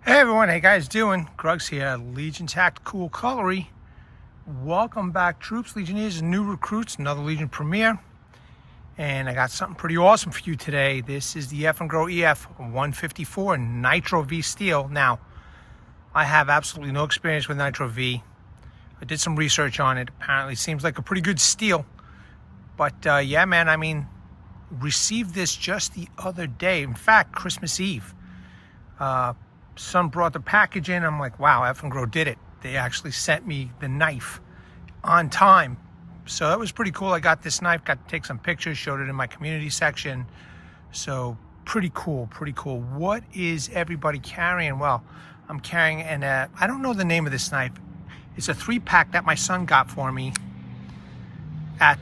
Hey everyone, how you guys doing? Grugs here, Legion Tactical Cutlery. Welcome back, troops, Legionnaires, and new recruits, another Legion premiere. And I got something pretty awesome for you today. This is the Eafengrow EF154 Nitro-V Steel. Now, I have absolutely no experience with Nitro-V. I did some research on it. Apparently, it seems like a pretty good steel. But yeah, man, I mean, received this just the other day. In fact, Christmas Eve. Son brought the package in. I'm like, wow, Eafengrow did it. They actually sent me the knife on time. So that was pretty cool. I got this knife, got to take some pictures, showed it in my community section. So pretty cool, pretty cool. What is everybody carrying? Well, I'm carrying I don't know the name of this knife. It's a 3-pack that my son got for me at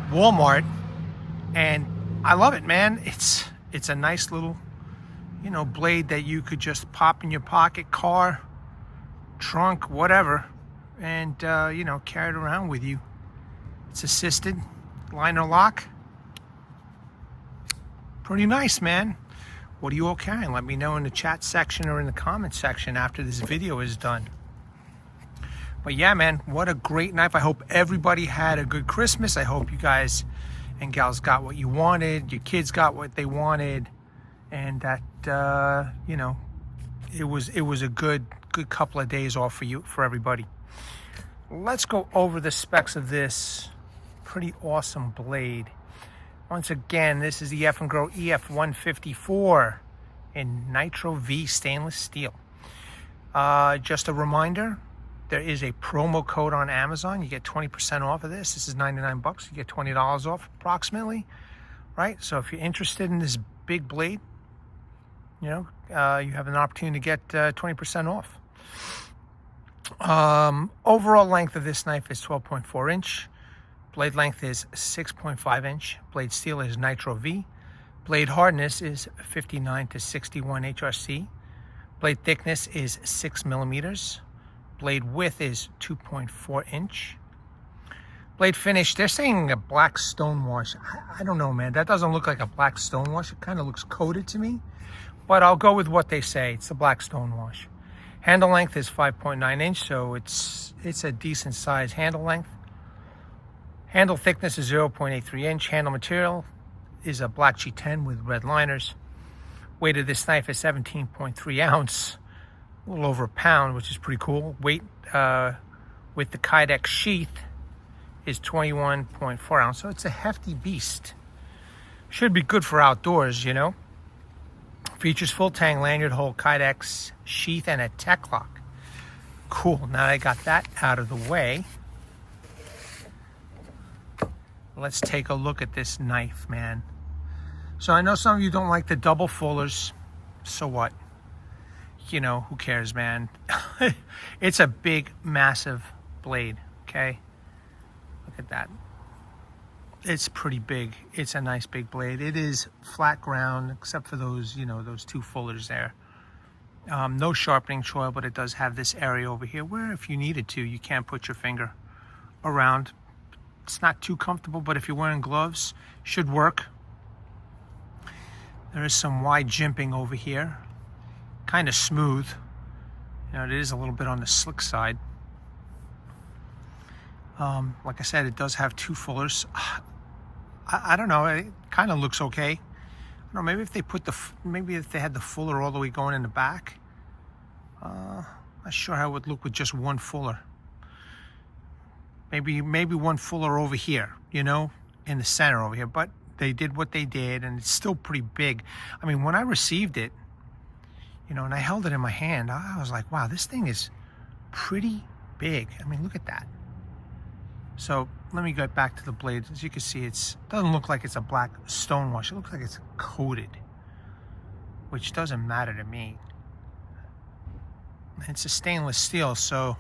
Walmart. And I love it, man. It's a nice little, blade that you could just pop in your pocket, car, trunk, whatever, and, carry it around with you. It's assisted, liner lock. Pretty nice, man. What are you all carrying? Let me know in the chat section or in the comment section after this video is done. But yeah, man, what a great knife. I hope everybody had a good Christmas. I hope you guys and gals got what you wanted. Your kids got what they wanted. And that, it was a good couple of days off for everybody. Let's go over the specs of this pretty awesome blade. Once again, this is the Eafengrow EF154 in Nitro-V Stainless Steel. Just a reminder, there is a promo code on Amazon. You get 20% off of this. This is 99 bucks. You get $20 off approximately, right? So if you're interested in this big blade, you have an opportunity to get 20% off. Overall length of this knife is 12.4 inch. Blade length is 6.5 inch. Blade steel is Nitro-V. Blade hardness is 59 to 61 HRC. Blade thickness is 6 millimeters. Blade width is 2.4 inch. Blade finish, they're saying a black stonewash. I don't know, man. That doesn't look like a black stonewash. It kind of looks coated to me. But I'll go with what they say. It's a black stonewash. Handle length is 5.9 inch, so it's a decent size handle length. Handle thickness is 0.83 inch. Handle material is a black G10 with red liners. Weight of this knife is 17.3 ounce, a little over a pound, which is pretty cool. Weight with the Kydex sheath is 21.4 ounce, so it's a hefty beast. Should be good for outdoors, Features full Tang lanyard, hole, Kydex sheath, and a TekLoc. Cool. Now that I got that out of the way, let's take a look at this knife, man. So I know some of you don't like the double fullers. So what? Who cares, man? It's a big, massive blade, okay? Look at that. It's pretty big. It's a nice big blade. It is flat ground, except for those, those 2 fullers there. No sharpening choil, but it does have this area over here where if you needed to, you can put your finger around. It's not too comfortable, but if you're wearing gloves, should work. There is some wide jimping over here. Kind of smooth. It is a little bit on the slick side. Like I said, it does have 2 fullers. I don't know. It kind of looks okay. I don't know. Maybe if they had the fuller all the way going in the back. Not sure how it would look with just 1 fuller. Maybe 1 fuller over here. In the center over here. But they did what they did, and it's still pretty big. I mean, when I received it, and I held it in my hand, I was like, wow, this thing is pretty big. I mean, look at that. So let me get back to the blade. As you can see, it doesn't look like it's a black stonewash. It looks like it's coated, which doesn't matter to me. It's a stainless steel, so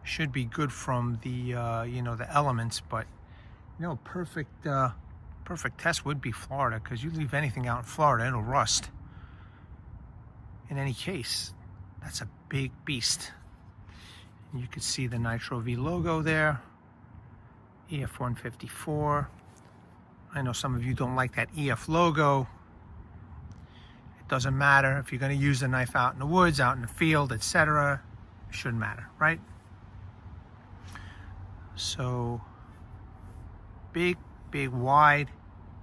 should be good from the the elements. But perfect test would be Florida, because you leave anything out in Florida, it'll rust. In any case, that's a big beast. And you can see the Nitro-V logo there. EF154. I know some of you don't like that EF logo. Doesn't matter if you're going to use the knife out in the woods, out in the field, etc. It shouldn't matter, right? So big, wide,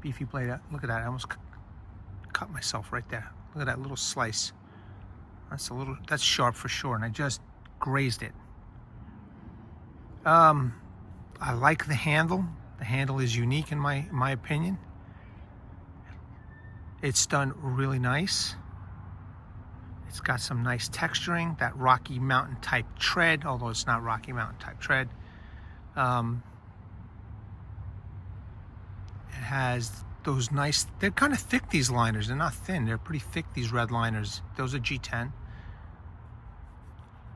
beefy blade. Look at that. I almost cut myself right there. Look at that little slice. That's sharp for sure, and I just grazed it. I like the handle. The handle is unique in my opinion. It's done really nice. It's got some nice texturing, that Rocky Mountain type tread, although it's not Rocky Mountain type tread. It has those nice, they're kind of thick, these liners. They're not thin, they're pretty thick, these red liners. Those are G10.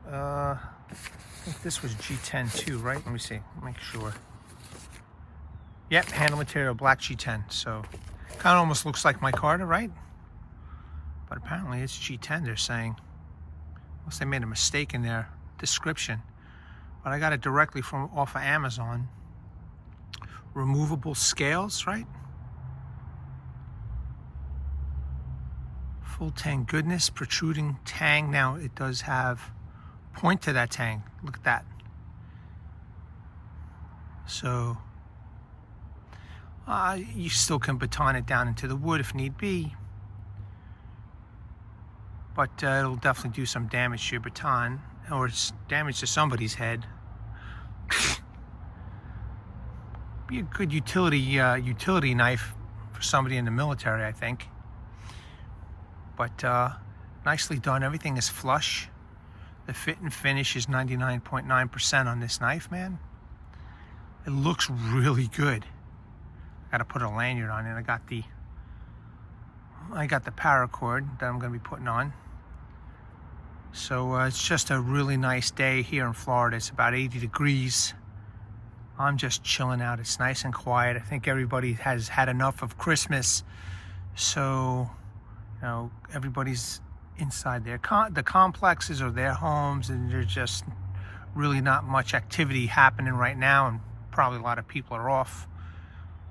I think this was G10 too, right? Let me see, make sure. Yep, handle material, black G10. So kind of almost looks like Micarta, right? But apparently it's G10, they're saying. Unless they made a mistake in their description. But I got it directly from off of Amazon. Removable scales, right? Full Tang goodness, protruding Tang. Now it does have point to that Tang. Look at that. So you still can baton it down into the wood if need be, but it'll definitely do some damage to your baton, or it's damage to somebody's head. Be a good utility knife for somebody in the military, I think. But nicely done. Everything is flush. The fit and finish is 99.9% on this knife, man. It looks really good. I gotta put a lanyard on it. I got the paracord that I'm gonna be putting on. So it's just a really nice day here in Florida. It's about 80 degrees. I'm just chilling out. It's nice and quiet. I think everybody has had enough of Christmas. So, you know, everybody's inside the complexes or their homes, and there's just really not much activity happening right now, and probably a lot of people are off.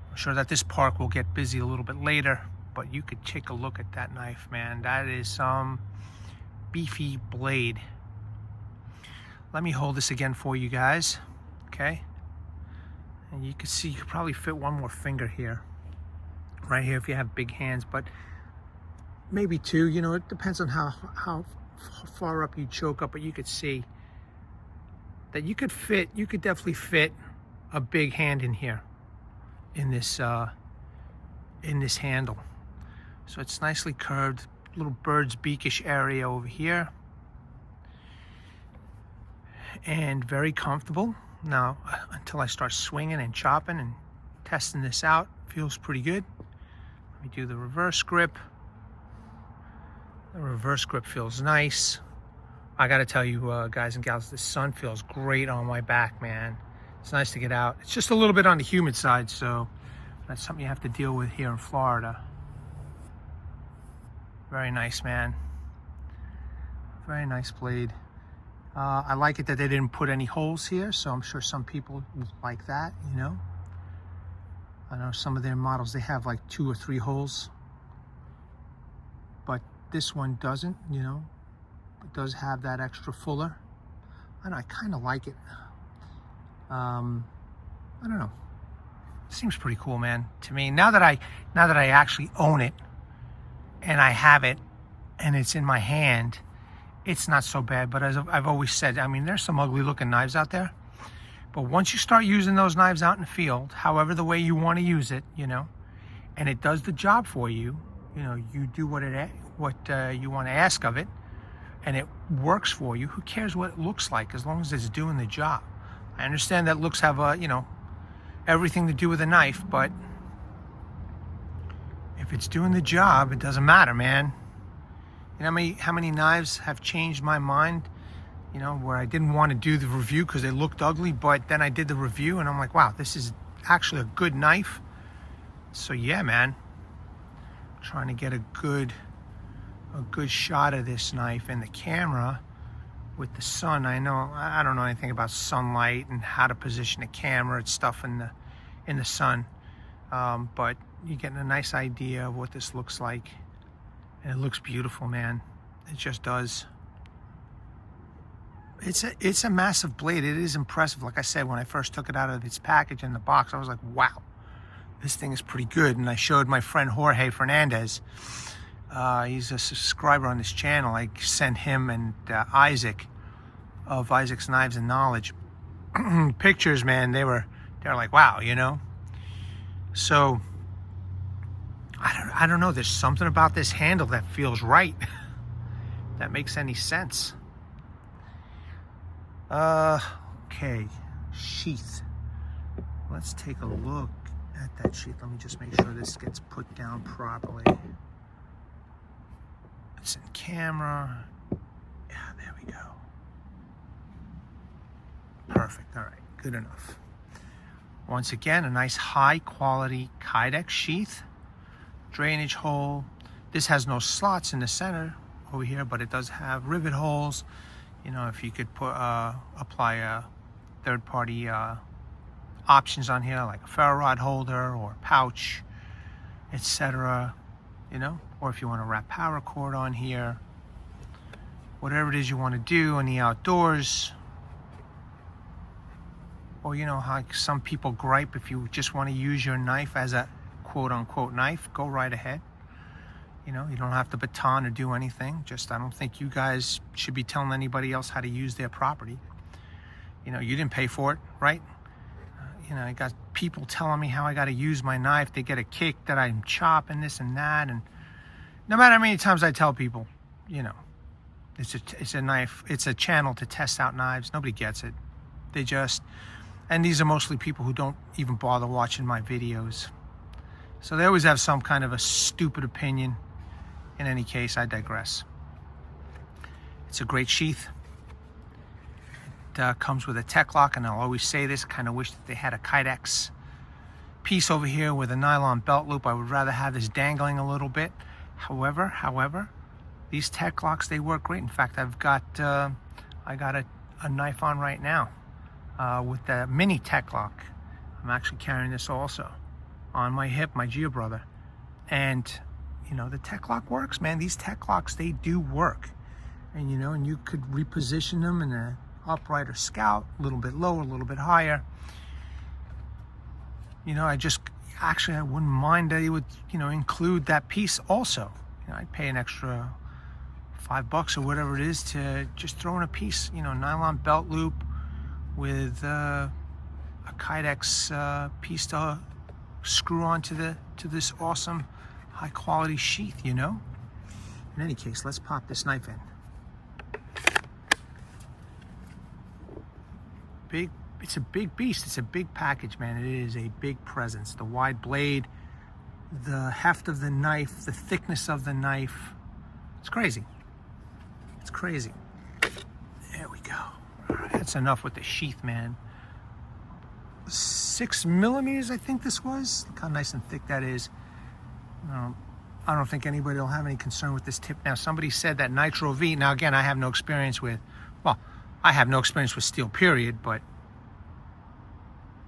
I'm sure that this park will get busy a little bit later, but you could take a look at that knife, man. That is some beefy blade. Let me hold this again for you guys, okay? And you can see you could probably fit one more finger here, right here if you have big hands, but maybe two. You know, it depends on how far up you choke up, but you could see that you could definitely fit a big hand in here, in this handle. So it's nicely curved, little bird's beakish area over here, and very comfortable. Now, until I start swinging and chopping and testing this out, feels pretty good. Let me do the reverse grip. The reverse grip feels nice. I gotta tell you, guys and gals, the sun feels great on my back, man. It's nice to get out. It's just a little bit on the humid side, so that's something you have to deal with here in Florida. Very nice, man. Very nice blade. I like it that they didn't put any holes here, so I'm sure some people like that, you know. I know some of their models, they have like 2 or 3 holes, but this one doesn't, you know. It does have that extra fuller, and I kind of like it. I don't know. It seems pretty cool, man, to me. Now that I actually own it, and I have it, and it's in my hand, it's not so bad. But as I've always said, I mean, there's some ugly looking knives out there, but once you start using those knives out in the field, however the way you want to use it, you know, and it does the job for you, you know, you do what you want to ask of it, and it works for you. Who cares what it looks like, as long as it's doing the job? I understand that looks have you know, everything to do with a knife, but if it's doing the job, it doesn't matter, man. You know how many knives have changed my mind, you know, where I didn't want to do the review because they looked ugly, but then I did the review and I'm like, wow, this is actually a good knife. So yeah, man, I'm trying to get a good shot of this knife in the camera with the sun. I don't know anything about sunlight and how to position the camera and stuff in the sun, but you're getting a nice idea of what this looks like And it looks beautiful, man. It just does. It's a massive blade. It is impressive. Like I said, when I first took it out of its package in the box, I was like, wow, this thing is pretty good. And I showed my friend Jorge Fernandez. He's a subscriber on this channel. I sent him and Isaac of Isaac's Knives and Knowledge pictures, man. They were like, wow, you know. So I don't know. There's something about this handle that feels right. That makes any sense. Okay, sheath. Let's take a look at that sheath. Let me just make sure this gets put down properly. It's in camera. Yeah, there we go. Perfect. All right, good enough. Once again, a nice high quality Kydex sheath. Drainage hole. This has no slots in the center over here, but it does have rivet holes. You know, if you could put apply third-party options on here, like a ferro rod holder or pouch, etc. You know, or if you want to wrap paracord on here, whatever it is you want to do in the outdoors. Or you know how some people gripe, if you just want to use your knife as a quote-unquote knife, go right ahead. You know, you don't have to baton or do anything. Just, I don't think you guys should be telling anybody else how to use their property. You know, you didn't pay for it, right? You know, I got people telling me how I got to use my knife. They get a kick that I'm chopping this and that. And no matter how many times I tell people, you know, it's a knife. It's a channel to test out knives. Nobody gets it. They just, and these are mostly people who don't even bother watching my videos. So they always have some kind of a stupid opinion. In any case, I digress. It's a great sheath. It comes with a TekLoc, and I'll always say this, kind of wish that they had a Kydex piece over here with a nylon belt loop. I would rather have this dangling a little bit. However, these TekLocs, they work great. In fact, I got a knife on right now with the mini TekLoc. I'm actually carrying this also on my hip, my Geo Brother. And you know, the TekLoc works, man. These TekLocs, they do work. And, you know, and you could reposition them in an upright or scout, a little bit lower, a little bit higher. You know, I wouldn't mind that he would, you know, include that piece also. You know, I'd pay an extra $5 or whatever it is to just throw in a piece, you know, nylon belt loop with a Kydex piece to screw onto to this awesome high quality sheath, you know. In any case, let's pop this knife in. It's a big beast. It's a big package, man. It is a big presence. The wide blade, the heft of the knife, the thickness of the knife. It's crazy. It's crazy. There we go. All right, that's enough with the sheath, man. 6 millimeters, I think this was. Look how nice and thick that is. I don't think anybody will have any concern with this tip. Now, somebody said that Nitro-V, now again, I have no experience with, well, I have no experience with steel, period, but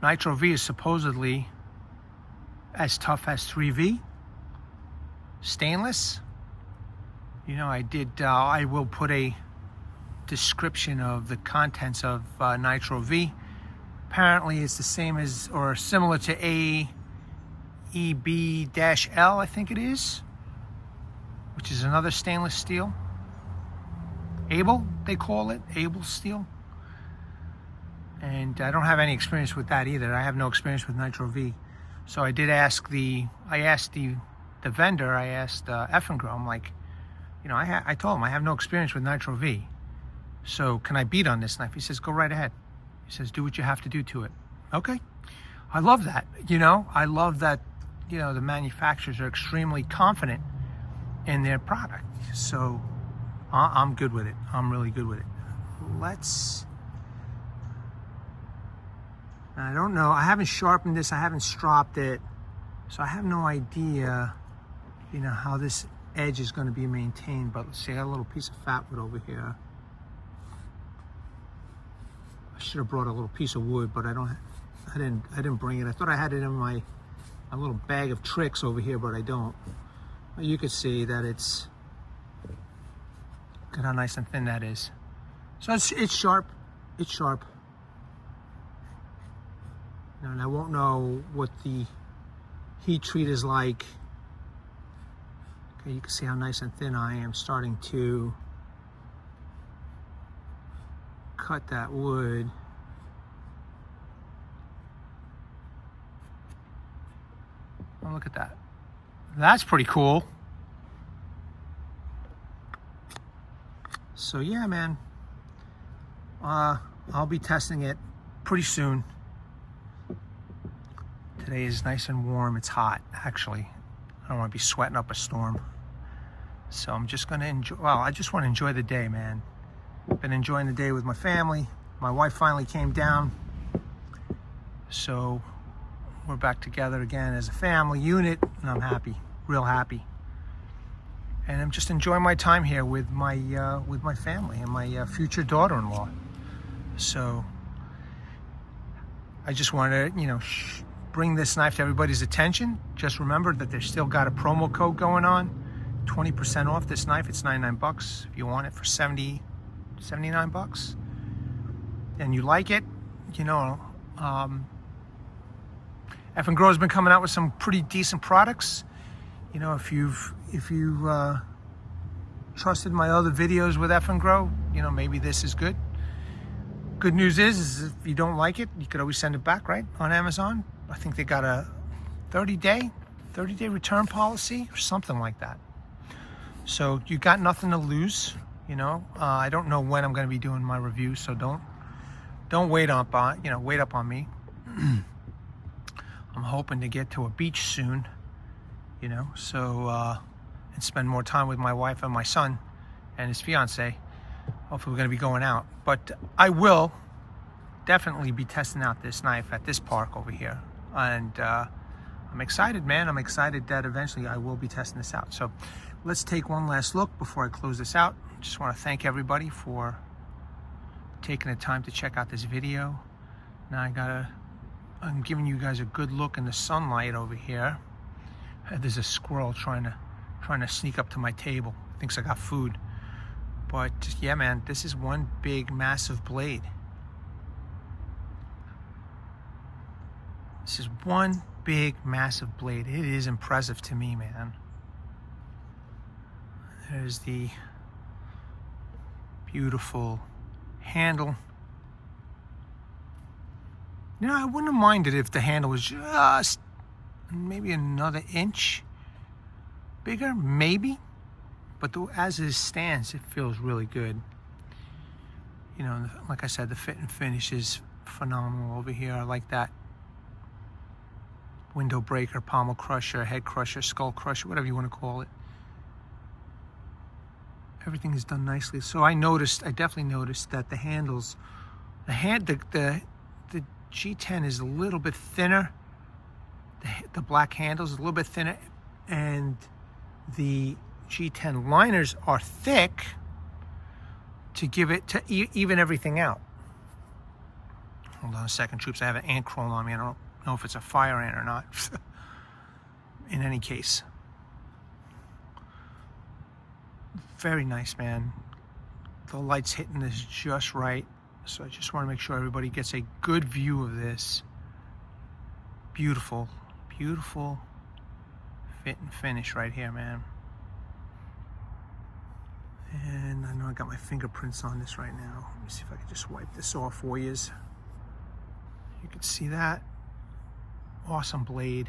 Nitro-V is supposedly as tough as 3V. Stainless. You know, I will put a description of the contents of Nitro-V. Apparently, it's the same as, or similar to EB-L, I think it is, which is another stainless steel. Able, they call it, Able steel. And I don't have any experience with that either. I have no experience with Nitro-V. So I asked the vendor, I asked Eafengrow, I'm like, you know, I told him I have no experience with Nitro-V. So can I beat on this knife? He says, go right ahead. He says, do what you have to do to it. Okay. I love that. You know, I love that, you know, the manufacturers are extremely confident in their product. So I'm good with it. I'm really good with it. I don't know. I haven't sharpened this. I haven't stropped it. So I have no idea, you know, how this edge is going to be maintained. But let's see, I got a little piece of fat wood over here. I should have brought a little piece of wood, but I didn't bring it. I thought I had it in my little bag of tricks over here, but I don't. You could see that it's Look at how nice and thin that is. So it's sharp. It's sharp. And I won't know what the heat treat is like. Okay, you can see how nice and thin I am starting to cut that wood. Oh, look at that. That's pretty cool. So yeah, man, I'll be testing it pretty soon. Today is nice and warm. It's hot, actually. I don't want to be sweating up a storm. So I'm just going to enjoy, well, I just want to enjoy the day, man. Been enjoying the day with my family. My wife finally came down. So we're back together again as a family unit, and I'm happy, real happy. And I'm just enjoying my time here with my family and my future daughter-in-law. So I just wanted to, you know, bring this knife to everybody's attention. Just remember that they've still got a promo code going on, 20% off this knife. It's 99 bucks. If you want it for 79 bucks, and you like it, you know, Eafengrow has been coming out with some pretty decent products. You know, if you've trusted my other videos with Eafengrow, you know, maybe this is good. Good news is if you don't like it, you could always send it back, right, on Amazon. I think they got a 30-day return policy or something like that. So you got nothing to lose, you know. I don't know when I'm going to be doing my review, so don't wait up on me. I'm hoping to get to a beach soon, you know, so and spend more time with my wife and my son and his fiance. Hopefully we're going to be going out, but I will definitely be testing out this knife at this park over here, and I'm excited, man. I'm excited that eventually I will be testing this out. So let's take one last look before I close this out. Just want to thank everybody for taking the time to check out this video. Now I'm giving you guys a good look in the sunlight over here. There's a squirrel trying to sneak up to my table. Thinks I got food. But yeah, man, this is one big, massive blade. This is one big, massive blade. It is impressive to me, man. There's the beautiful handle. You know, I wouldn't have minded if the handle was just maybe another inch bigger, maybe. But as it stands, it feels really good. You know, like I said, the fit and finish is phenomenal over here. I like that window breaker, pommel crusher, head crusher, skull crusher, whatever you want to call it. Everything is done nicely. So I definitely noticed that the handles, the G10 is a little bit thinner. The black handles is a little bit thinner, and the G10 liners are thick to give it to even everything out. Hold on a second, troops. I have an ant crawling on me. I don't know if it's a fire ant or not. In any case, very nice, man. The light's hitting this just right. So I just want to make sure everybody gets a good view of this. Beautiful, beautiful fit and finish right here, man. And I know I got my fingerprints on this right now. Let me see if I can just wipe this off for you. You can see that. Awesome blade.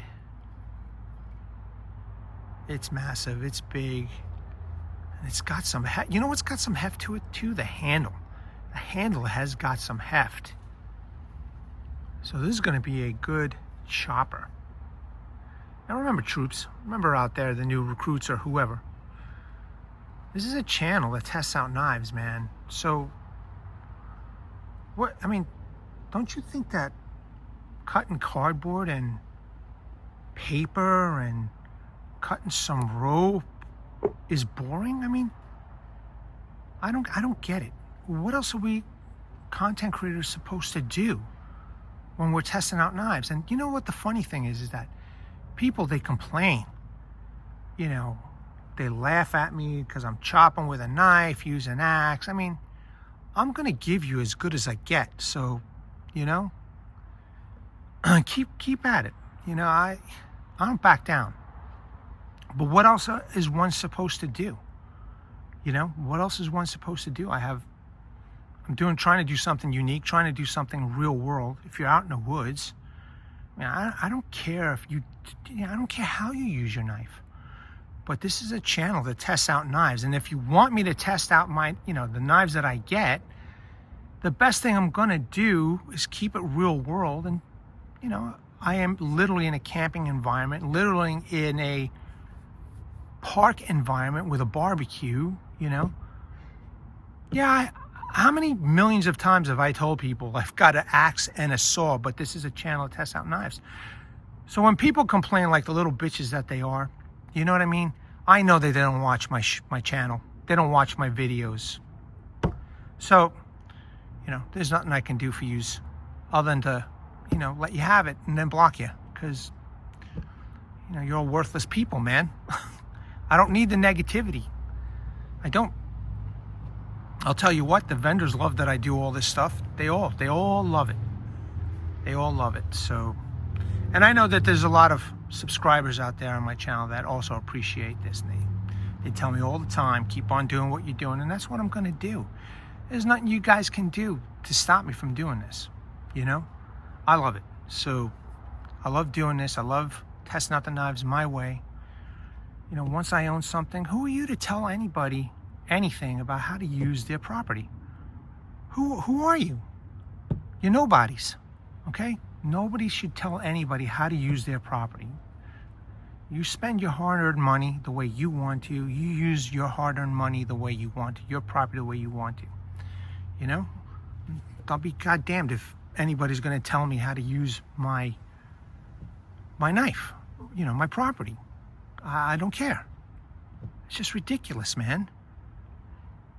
It's massive, it's big. And it's got some heft. You know what's got some heft to it too? The handle. The handle has got some heft. So this is going to be a good chopper. Now remember, troops, remember out there, the new recruits or whoever, this is a channel that tests out knives, man. So, what, I mean, don't you think that cutting cardboard and paper and cutting some rope is boring? I mean, I don't get it. What else are we content creators supposed to do when we're testing out knives? And you know what the funny thing is that people, they complain, you know, They laugh at me because I'm chopping with a knife, using an axe. I mean, I'm going to give you as good as I get. So, you know, keep at it. You know, I don't back down. But what else is one supposed to do? You know, what else is one supposed to do? I'm trying to do something unique, trying to do something real world. If you're out in the woods, I mean, I don't care I don't care how you use your knife. But this is a channel that tests out knives. And if you want me to test out the knives that I get, the best thing I'm going to do is keep it real world. And, you know, I am literally in a camping environment, literally in a park environment with a barbecue, you know. Yeah, how many millions of times have I told people I've got an axe and a saw, but this is a channel that tests out knives. So when people complain like the little bitches that they are, you know what I mean? I know that they don't watch my channel. They don't watch my videos. So, you know, there's nothing I can do for you other than to, you know, let you have it and then block you. Because, you know, you're all worthless people, man. I don't need the negativity. I don't. I'll tell you what, the vendors love that I do all this stuff. They all love it. They all love it. So, and I know that there's a lot of subscribers out there on my channel that also appreciate this. And they tell me all the time, keep on doing what you're doing. And that's what I'm going to do. There's nothing you guys can do to stop me from doing this. You know, I love it. So I love doing this. I love testing out the knives my way. You know, once I own something, who are you to tell anybody anything about how to use their property? Who are you? You're nobodies, okay? Nobody should tell anybody how to use their property. You spend your hard-earned money the way you want to. You use your hard-earned money the way you want to. Your property the way you want to. You know? I'll be goddamned if anybody's going to tell me how to use my knife. You know, my property. I don't care. It's just ridiculous, man.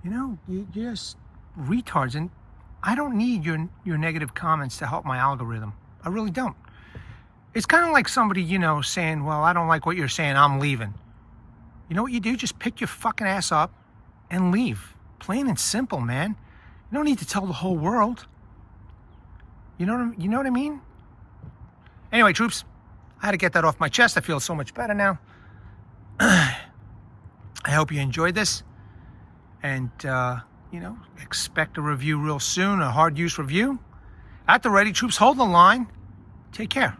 You know, you're just retards. And I don't need your negative comments to help my algorithm. I really don't. It's kind of like somebody, you know, saying, well, I don't like what you're saying, I'm leaving. You know what you do? Just pick your fucking ass up and leave. Plain and simple, man. You don't need to tell the whole world. You know what I mean? Anyway, troops, I had to get that off my chest. I feel so much better now. I hope you enjoyed this. And, you know, expect a review real soon, a hard use review. At the ready, troops, hold the line. Take care.